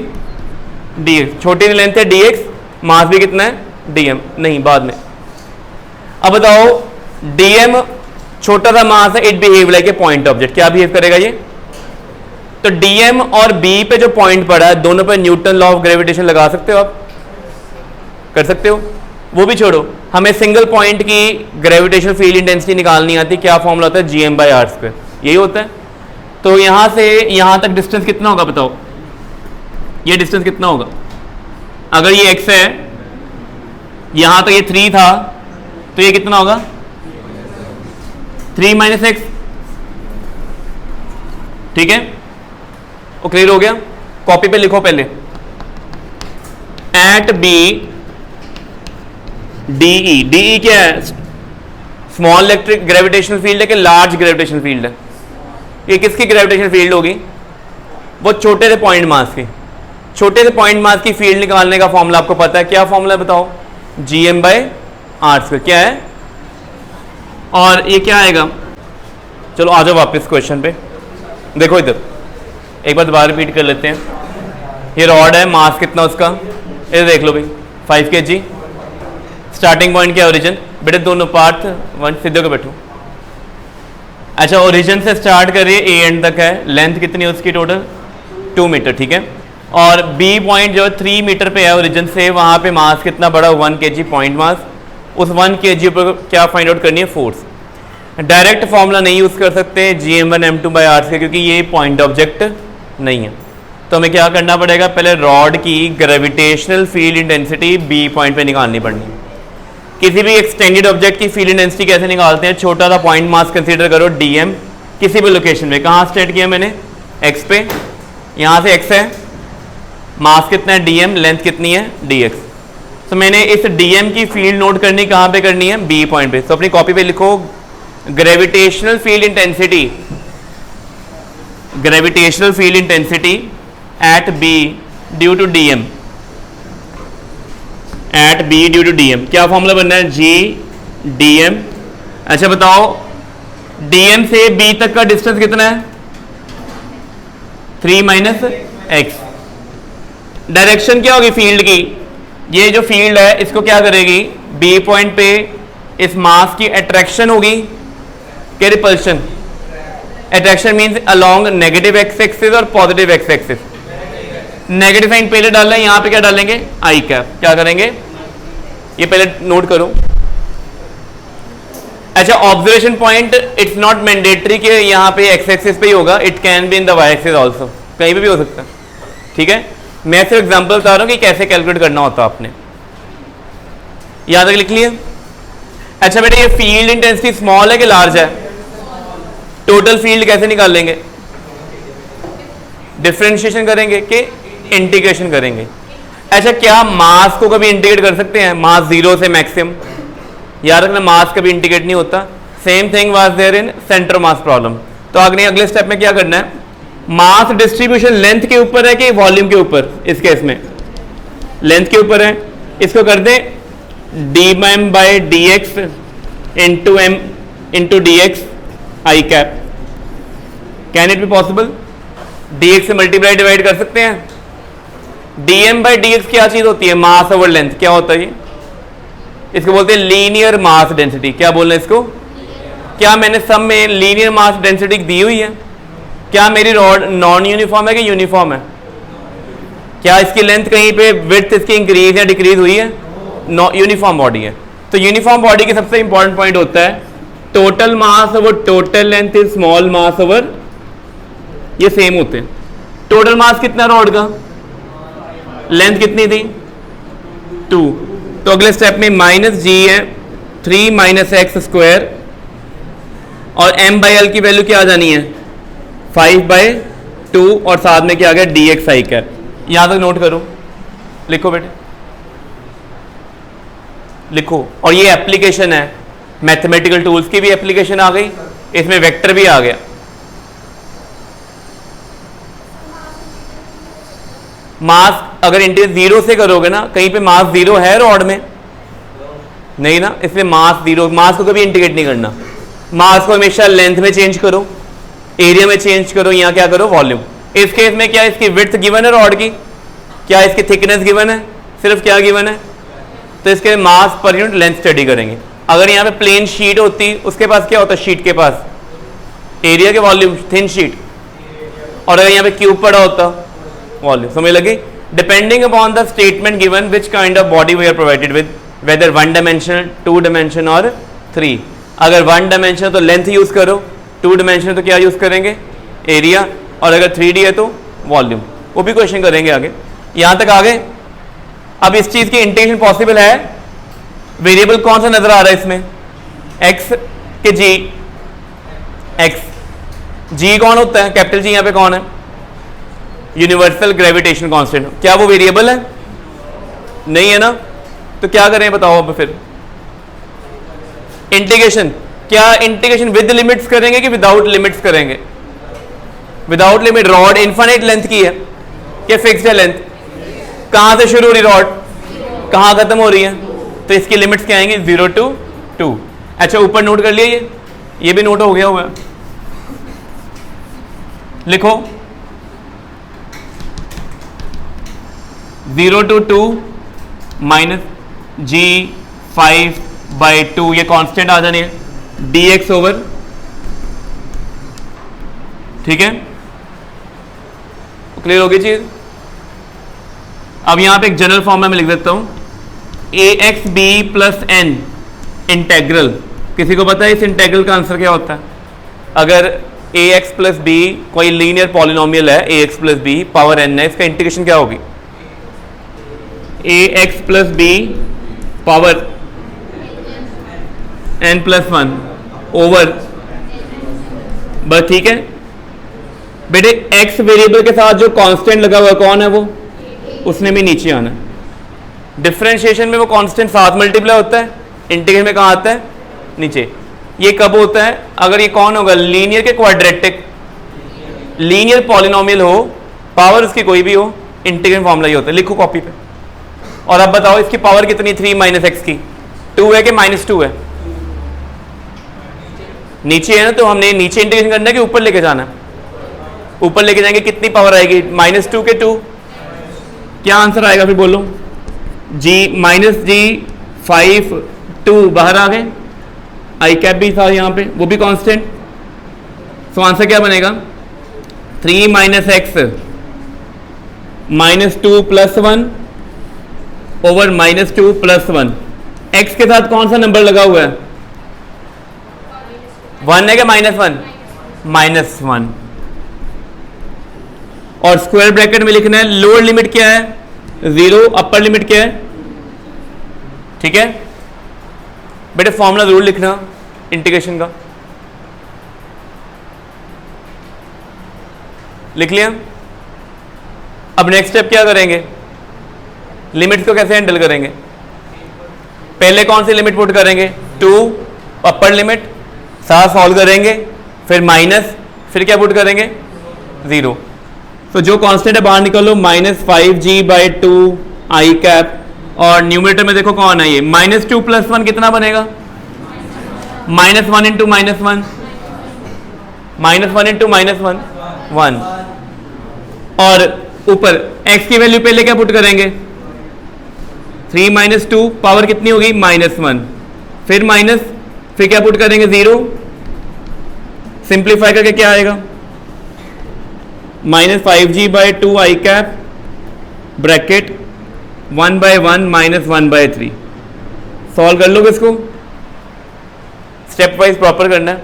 dx, छोटी लेंथ है dx, मास भी कितना है, dm, नहीं बाद में। अब बताओ dm छोटा सा मास है, it behave like a point object, क्या बिहेव करेगा ये। तो dm और b पे जो पॉइंट पड़ा है, दोनों पे न्यूटन लॉ ऑफ ग्रेविटेशन लगा सकते हो आप, कर सकते हो। वो भी छोड़ो, हमें सिंगल पॉइंट की ग्रेविटेशनल फील्ड इंटेंसिटी निकालनी आती है, क्या फॉर्मूला होता है, gm/r², यही होता है। तो यहाँ से यहाँ तक डिस्टेंस कितना होगा बताओ, ये डिस्टेंस कितना होगा। अगर ये x है, यहाँ तो ये 3 था, तो ये कितना होगा, 3 - x, ठीक है। वो क्लियर हो गया, कॉपी पे लिखो पहले, एट बी DE, DE क्या है, स्मॉल इलेक्ट्रिक ग्रेविटेशनल फील्ड है कि लार्ज ग्रेविटेशनल फील्ड है। ये किसकी ग्रेविटेशनल फील्ड होगी, वो छोटे से पॉइंट मास की। छोटे से पॉइंट मास की फील्ड निकालने का फॉर्मूला आपको पता है, क्या फॉर्मूला है बताओ, gm/r², क्या है, और ये क्या आएगा। चलो आ जाओ वापस क्वेश्चन पे, देखो इधर एक बार दोबारा रिपीट कर लेते हैं। ये रॉड है, मास कितना उसका, ये देख लो भाई 5 kg। स्टार्टिंग पॉइंट क्या, ओरिजिन। बेटे दोनों पार्ट वन सीधे को बैठो। अच्छा, ओरिजिन से स्टार्ट करिए, ए एंड तक है। लेंथ कितनी है उसकी टोटल, 2 मीटर, ठीक है। और बी पॉइंट जो 3 मीटर पे है ओरिजिन से, वहाँ पे मास कितना बड़ा, 1 kg पॉइंट मास। उस 1 kg पर क्या फाइंड आउट करनी है, फोर्स। डायरेक्ट फॉर्मूला नहीं यूज़ कर सकते Gm1m2/r2, क्योंकि ये पॉइंट ऑब्जेक्ट नहीं है। तो हमें क्या करना पड़ेगा, पहले रॉड की gravitational field intensity B point पे निकालनी पड़नी है। किसी भी एक्सटेंडेड ऑब्जेक्ट की फील्ड इंटेंसिटी कैसे निकालते हैं, छोटा सा पॉइंट मास कंसीडर करो dm, किसी भी लोकेशन में। कहाँ स्टेट किया मैंने, x पे, यहाँ से x है, मास कितना है dm, लेंथ कितनी है dx। तो मैंने इस dm की फील्ड नोट करनी कहाँ पे करनी है, b पॉइंट पे। तो अपनी कॉपी पे लिखो gravitational field intensity, gravitational field intensity at b due to dm, at b due to dm। क्या फॉर्मूला बनना है, g dm। अच्छा बताओ, dm से b तक का डिस्टेंस कितना है, 3 - x। डायरेक्शन क्या होगी फील्ड की, ये जो फील्ड है इसको क्या करेगी, b पॉइंट पे इस मास की अट्रैक्शन होगी क्या repulsion. Attraction means along negative x axis or positive x axis. Negative sign पहले डालना है, यहां पे क्या डालेंगे, आई कैप। क्या करेंगे, ये पहले नोट करो। अच्छा, observation point it's not mandatory कि यहां पे एक्स एक्सिस पे ही होगा, it can be in the y axis also, कहीं पे भी हो सकता है, ठीक है। मैं सिर्फ एग्जांपल बता रहा हूं कि कैसे कैलकुलेट करना होता है आपने, याद तक लिख लिया। अच्छा बेटा, ये फील्ड इंटेंसिटी स्मॉल है कि लार्ज है, टोटल फील्ड कैसे निकाल लेंगे, डिफरेंशिएशन करेंगे कि इंटीग्रेशन करेंगे। अच्छा, क्या मास को कभी इंटीग्रेट कर सकते हैं, मास 0 से मैक्सिमम, याद रखना मास कभी इंटीग्रेट नहीं होता। Same thing was there in centre mass problem. तो अगले स्टेप में क्या करना है, मास डिस्ट्रीब्यूशन लेंथ के ऊपर है कि वॉल्यूम के ऊपर, इस केस में लेंथ के ऊपर है। इसको कर दें dm/dx into m into dx I cap. Can it be possible, dx से मल्टीप्लाई डिवाइड कर सकते हैं। dm/dx क्या चीज होती है, मास ओवर लेंथ। क्या होता है ये, इसको बोलते हैं लीनियर मास डेंसिटी। क्या बोलना है इसको, क्या मैंने सब में लीनियर मास डेंसिटी दी हुई है, क्या मेरी रॉड नॉन यूनिफॉर्म है कि यूनिफॉर्म है, क्या इसकी लेंथ कहीं पे विड्थ इसकी इंक्रीज या डिक्रीज हुई है, यूनिफॉर्म बॉडी है। तो यूनिफॉर्म बॉडी के सबसे इंपॉर्टेंट पॉइंट होता है total mass over total length is small mass over, ये सेम होते हैं। टोटल मास कितना रॉड का, लेंथ कितनी थी 2, तो अगले स्टेप में -g है 3 - x स्क्वायर, और m/l की वैल्यू क्या आ जानी है 5/2, और साथ में क्या आ गया dx आई कैप। यहां तक नोट करो, लिखो बेटे लिखो। और ये एप्लीकेशन है, मैथमेटिकल टूल्स की भी एप्लीकेशन आ गई, इसमें वेक्टर भी आ गया। मास अगर इंटीग्रेट 0 से करोगे ना, कहीं पे मास 0 है रॉड में नहीं ना, इसलिए मास 0, मास को कभी इंटीग्रेट नहीं करना। मास को हमेशा लेंथ में चेंज करो, एरिया में चेंज करो, यहाँ क्या करो वॉल्यूम। इस केस में क्या इसकी विड्थ गिवन है रॉड की, क्या इसकी थिकनेस गिवन है, सिर्फ क्या गिवन है, तो इसके मास पर यूनिट लेंथ स्टडी करेंगे। अगर यहाँ पे प्लेन शीट होती, उसके पास क्या होता है, शीट के पास एरिया के वॉल्यूम थिन शीट, और अगर यहाँ पे क्यूब पड़ा होता वॉल्यूम। समझ लगी, depending upon the statement given which kind of body we are provided with, whether 1 dimensional 2 dimension और 3। अगर 1 डायमेंशन तो लेंथ यूज करो, 2 डायमेंशन तो क्या यूज करेंगे एरिया, और अगर 3D है तो वॉल्यूम। वो भी क्वेश्चन करेंगे आगे, यहां तक आ गए। अब इस चीज की इंटीग्रेशन पॉसिबल है, वेरिएबल कौन सा नजर आ रहा है इसमें, x के g, x g कौन होता है, कैपिटल G यहाँ पे कौन है, यूनिवर्सल ग्रेविटेशन कांस्टेंट। क्या वो वेरिएबल है, नहीं है ना, तो क्या करें बताओ। अब फिर इंटीग्रेशन, क्या इंटीग्रेशन विद लिमिट्स करेंगे कि विदाउट लिमिट्स करेंगे, without limit. Rod infinite length की है क्या फिक्स्ड है लेंथ, कहां से शुरू हो रही रॉड, कहां खत्म हो रही है, तो इसकी लिमिट्स क्या आएंगी 0 to 2। अच्छा ऊपर नोट कर लिया, ये भी नोट हो गया हुआ है, लिखो 0 to 2 माइनस G5/2, ये कांस्टेंट आ जाने है, dx ओवर, ठीक है, क्लियर होगी चीज। अब यहां पे एक जनरल फॉर्म में लिख देता हूं, ax b plus n integral. किसी को पता है इस इंटेग्रल का आंसर क्या होता है? अगर ax प्लस बी कोई लीनियर पॉलिनोमियल है, ax plus b power n है, इसका इंटीग्रेशन क्या होगी? ax plus b power n plus 1 over, बस ठीक है बेटे। x वेरिएबल के साथ जो कांस्टेंट लगा हुआ है कौन है वो? उसने भी नीचे आना है। डिफरेंशिएशन में वो कांस्टेंट साथ मल्टीप्लाई होता है, इंटीग्रेशन में कहाँ आता है? नीचे। ये कब होता है? अगर ये कौन होगा? लीनियर के क्वाड्रेटिक, लीनियर पॉलिनोमियल हो, पावर उसकी कोई भी हो, इंटीग्रेशन फॉर्मूला ही होता है। लिखो कॉपी पे। और अब बताओ इसकी पावर कितनी? 3 माइनस एक्स की 2 है कि -2 है? नीचे है ना, तो हमने नीचे इंटीग्रेशन करना है कि ऊपर लेके जाना है? ऊपर लेके जाएंगे, कितनी पावर आएगी? -2 के 2। क्या आंसर आएगा फिर बोलो? -G5/2 बाहर आ गए, आई कैप भी था यहाँ पे, वो भी कांस्टेंट। तो आंसर क्या बनेगा? 3 minus x -2 plus 1 over -2 plus 1। X के साथ कौन सा नंबर लगा हुआ है? 1 है क्या -1? -1। और स्क्वायर ब्रैकेट में लिखना है, लोअर लिमिट क्या है? 0, अपर लिमिट क्या है? ठीक है बेटे, फॉर्मूला जरूर लिखना इंटीग्रेशन का। लिख लिया? अब नेक्स्ट स्टेप क्या करेंगे? लिमिट्स को कैसे हैंडल करेंगे? पहले कौन सी लिमिट पुट करेंगे? 2 अपर लिमिट, साथ सॉल्व करेंगे, फिर माइनस, फिर क्या पुट करेंगे? 0। तो जो कांस्टेंट है बाहर निकालो, -5g/2 आई कैप, और न्यूमरेटर में देखो कौन है ये? -2 प्लस 1 कितना बनेगा? -1 इंटू -1, -1 इंटू -1 1। और ऊपर x की वैल्यू पहले क्या पुट करेंगे? 3 माइनस 2, पावर कितनी होगी? -1, फिर माइनस, फिर क्या पुट करेंगे? 0। सिंप्लीफाई करके क्या आएगा? -5g/2 आई कैप ब्रैकेट 1/1 -1/3। सॉल्व कर लोगे इसको? स्टेप वाइज प्रॉपर करना है।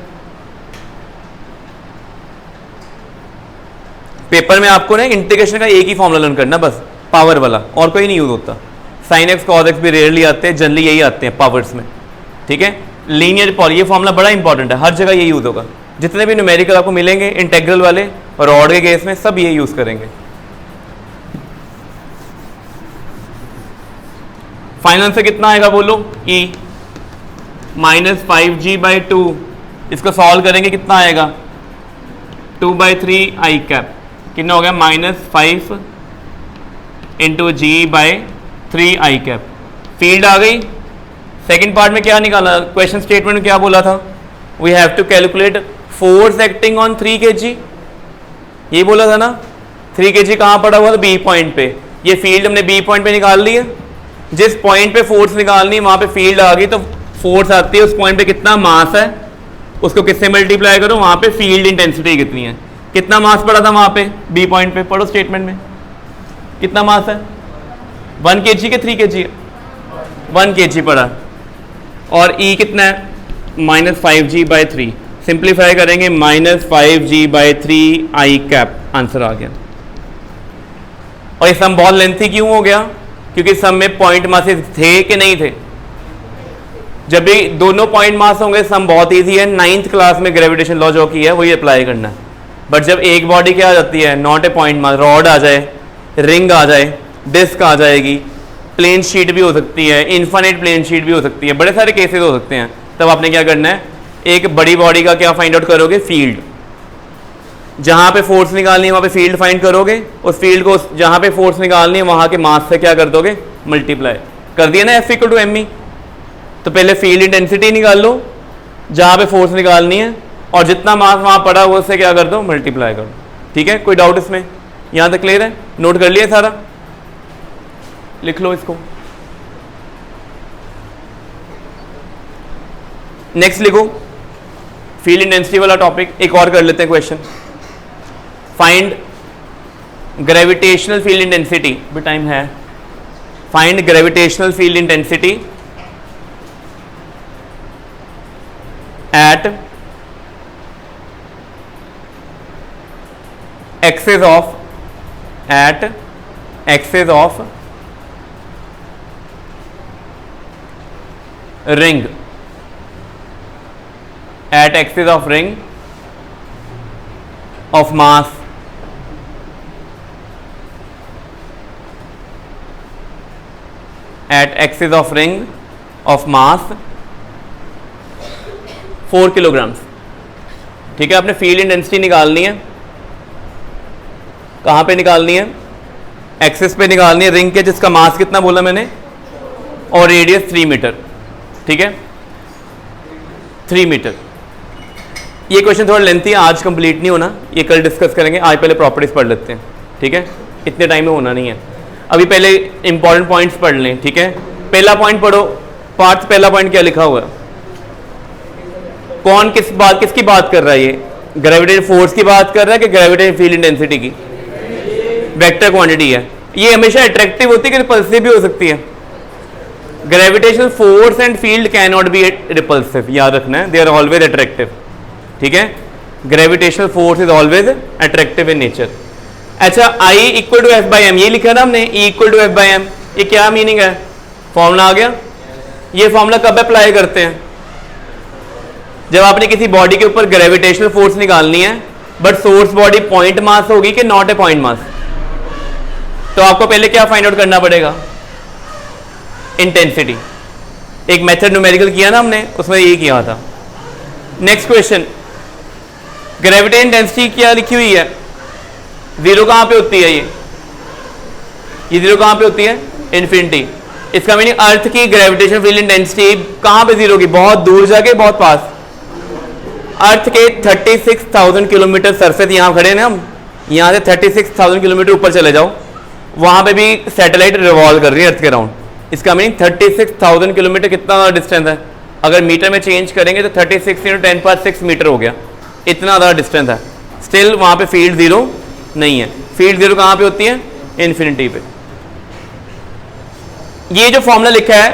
पेपर में आपको ना इंटीग्रेशन का एक ही फॉर्मूला लर्न करना, बस पावर वाला, और कोई नहीं यूज होता। साइन एक्स कॉस एक्स भी रेयरली आते हैं, जनरली यही आते हैं पावर्स में, ठीक है। लीनियर पॉवर, ये फॉर्मूला बड़ा इंपॉर्टेंट है, हर जगह ये यूज होगा। जितने भी न्यूमेरिकल आपको मिलेंगे इंटेग्रल वाले और रॉड के केस में सब ये यूज करेंगे। फाइनल आंसर कितना आएगा बोलो? E -5g/2, इसको सॉल्व करेंगे कितना आएगा? 2/3 आई कैप, कितना हो गया? -5 इंटू g/3 आई कैप। फील्ड आ गई। सेकेंड पार्ट में क्या निकाला? क्वेश्चन स्टेटमेंट में क्या बोला था? We have to calculate force acting on 3 kg, ये बोला था ना। 3 kg कहाँ पड़ा हुआ था? बी पॉइंट पे। ये फील्ड हमने बी पॉइंट पे निकाल ली है। जिस पॉइंट पे फोर्स निकालनी वहां पे फील्ड आ गई, तो फोर्स आती है उस पॉइंट पे कितना मास है उसको किससे मल्टीप्लाई करो, वहां पे फील्ड इंटेंसिटी कितनी है। कितना मास पड़ा था वहां पे बी पॉइंट पे? पढ़ो स्टेटमेंट में कितना मास है? 1 kg के 3 kg है? 1 kg पड़ा। और E कितना है? -5g/3। सिंप्लीफाई करेंगे, -5g/3 आई कैप, आंसर आ गया। और ये सम बहुत लेंथी क्यों हो गया? क्योंकि सम में पॉइंट मासेस थे कि नहीं थे? जब भी दोनों पॉइंट मास होंगे सम बहुत इजी है। 9th क्लास में ग्रेविटेशन लॉ जो की है वही अप्लाई करना है। बट जब एक बॉडी क्या आ जाती है, not a point mass, rod आ जाए, रिंग आ जाए, डिस्क आ जाएगी, प्लेन शीट भी हो सकती है, इन्फिनिट प्लेन शीट भी हो सकती है, बड़े सारे केसेस हो सकते हैं। तब आपने क्या करना है, एक बड़ी बॉडी का क्या फाइंड आउट करोगे? फील्ड। जहां पे फोर्स निकालनी है वहां पे फील्ड फाइंड करोगे, उस फील्ड को जहां पे फोर्स निकालनी है वहां के मास से क्या कर दोगे? मल्टीप्लाई कर दिया ना, F = mE। तो पहले फील्ड इंटेंसिटी निकाल लो जहां पे फोर्स निकालनी है, और जितना मास वहां पड़ा वो उससे क्या कर दो? मल्टीप्लाई कर दो। ठीक है, कोई डाउट इसमें? यहां तक क्लियर है? नोट कर लिया सारा? लिख लो इसको। नेक्स्ट लिखो फील्ड इंटेंसिटी वाला टॉपिक एक और कर लेते हैं question. Find gravitational field intensity, भी टाइम है। Find gravitational field intensity eight axis of ring, at axis of ring of mass at axis of ring of mass 4 kilograms. ठीक है, आपने फील्ड इंटेंसिटी निकालनी है। कहाँ पे निकालनी है? एक्सिस पे निकालनी है रिंग के, जिसका मास कितना बोला मैंने, और रेडियस 3 मीटर। ठीक है, 3 मीटर। ये क्वेश्चन थोड़ा लेंथी है, आज कंप्लीट नहीं होना, ये कल डिस्कस करेंगे। आज पहले प्रॉपर्टीज पढ़ लेते हैं। ठीक है, इतने टाइम में होना नहीं है। अभी पहले इंपॉर्टेंट पॉइंट्स पढ़ लें। ठीक है, पहला पॉइंट पढ़ो। पार्थ, पहला पॉइंट क्या लिखा हुआ है? कौन किसकी बात कर रहा है? ये ग्रेविटेशनल फोर्स की बात कर रहा है कि ग्रेविटेशनल फील्ड इंटेंसिटी की? वेक्टर क्वांटिटी है। ये हमेशा अट्रैक्टिव होती है कि रिपल्सिव भी हो सकती है? Gravitational force and field can not be repulsive, याद रखना है, दे आर ऑलवेज अट्रैक्टिव। ठीक है, gravitational force is always attractive in nature. अच्छा, I equal to F by M, ये लिखा ना हमने, E equal to F by M. ये क्या मीनिंग है? फॉर्मूला आ गया। ये फॉर्मूला कब अप्लाई करते हैं? जब आपने किसी बॉडी के ऊपर ग्रेविटेशनल फोर्स निकालनी है, but source body point mass होगी कि नॉट ए पॉइंट मास, तो आपको पहले क्या फाइंड आउट करना पड़ेगा? इंटेंसिटी। एक मेथड न्यूमेरिकल किया ना हमने, उसमें ये किया था। नेक्स्ट क्वेश्चन, ग्रेविटी इंटेंसिटी क्या लिखी हुई है? जीरो कहां पे होती है? ये जीरो कहां पे होती है? इन्फिनिटी। इसका मीनिंग अर्थ की ग्रेविटेशन फील्ड इंटेंसिटी कहां पे जीरो की? बहुत दूर जाके, बहुत पास। अर्थ के 36,000 किलोमीटर सरफेस, यहां खड़े हैं हम, यहां से 36,000 किलोमीटर ऊपर चले जाओ, वहां पे भी सैटेलाइट रिवॉल्व कर रही है अर्थ के राउंड। इसका मीनिंग 36,000 किलोमीटर कितना डिस्टेंस है? अगर मीटर में चेंज करेंगे तो 36 × 10⁶ मीटर हो गया। इतना ज़्यादा डिस्टेंस है। स्टिल वहाँ पे फील्ड जीरो नहीं है। फील्ड जीरो कहाँ पे होती है? इन्फिनिटी पे। ये जो फॉर्मूला लिखा है